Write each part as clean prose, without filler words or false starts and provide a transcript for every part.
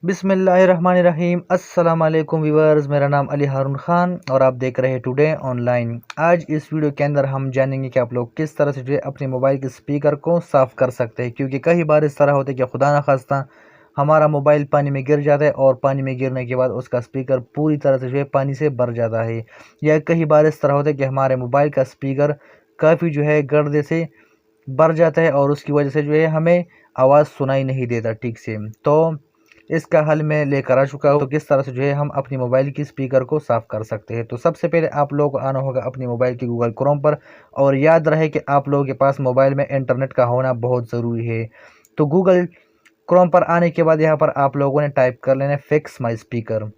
बिस्मिल्लाहिर्रहमानिर्रहीम। अस्सलाम वालेकुम व्यूअर्स, मेरा नाम अली हारून ख़ान और आप देख रहे हैं टुडे ऑनलाइन। आज इस वीडियो के अंदर हम जानेंगे कि आप लोग किस तरह से जो है अपने मोबाइल के स्पीकर को साफ़ कर सकते हैं, क्योंकि कई बार इस तरह होता है कि खुदा न खास्ता हमारा मोबाइल पानी में गिर जाता है और पानी में गिरने के बाद उसका स्पीकर पूरी तरह से जो है पानी से भर जाता है। या कई बार इस तरह होता है कि हमारे मोबाइल का स्पीकर काफ़ी जो है गर्दे से भर जाता है और उसकी वजह से जो है हमें आवाज़ सुनाई नहीं देता ठीक से। तो इसका हल मैं लेकर आ चुका हूँ, तो किस तरह से जो है हम अपनी मोबाइल की स्पीकर को साफ़ कर सकते हैं। तो सबसे पहले आप लोगों को आना होगा अपनी मोबाइल की गूगल क्रोम पर, और याद रहे कि आप लोगों के पास मोबाइल में इंटरनेट का होना बहुत ज़रूरी है। तो गूगल क्रोम पर आने के बाद यहाँ पर आप लोगों ने टाइप कर लेना fix my speaker.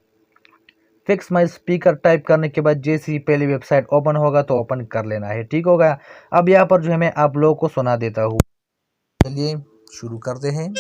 Fix my speaker type करने के बाद जैसे ही पहली वेबसाइट ओपन होगा तो ओपन कर लेना है, ठीक होगा। अब यहाँ पर जो है मैं आप लोगों को सुना देता हूँ। चलिए शुरू करते हैं।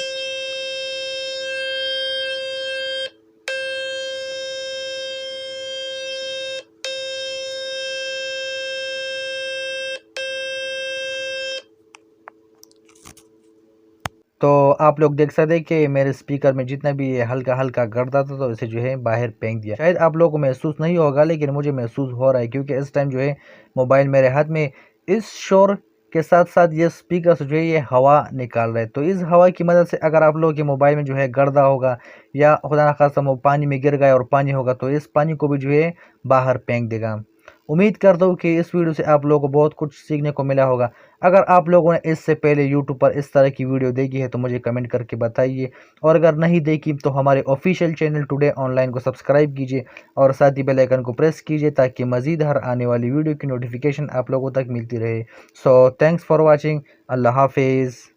तो आप लोग देख सकते हैं कि मेरे स्पीकर में जितना भी ये हल्का हल्का गर्दा था तो इसे जो है बाहर फेंक दिया। शायद आप लोगों को महसूस नहीं होगा, लेकिन मुझे महसूस हो रहा है, क्योंकि इस टाइम जो है मोबाइल मेरे हाथ में इस शोर के साथ साथ ये स्पीकर से जो है ये हवा निकाल रहा है। तो इस हवा की मदद से अगर आप लोगों के मोबाइल में जो है गर्दा होगा या खुदा ना खास्ता वो पानी में गिर गया और पानी होगा तो इस पानी को भी जो है बाहर फेंक देगा। उम्मीद करता हूँ कि इस वीडियो से आप लोगों को बहुत कुछ सीखने को मिला होगा। अगर आप लोगों ने इससे पहले यूट्यूब पर इस तरह की वीडियो देखी है तो मुझे कमेंट करके बताइए, और अगर नहीं देखी तो हमारे ऑफिशियल चैनल टुडे ऑनलाइन को सब्सक्राइब कीजिए और साथ ही बेल आइकन को प्रेस कीजिए ताकि मज़ीद हर आने वाली वीडियो की नोटिफिकेशन आप लोगों तक मिलती रहे। So thanks for watching. अल्लाह हाफिज़।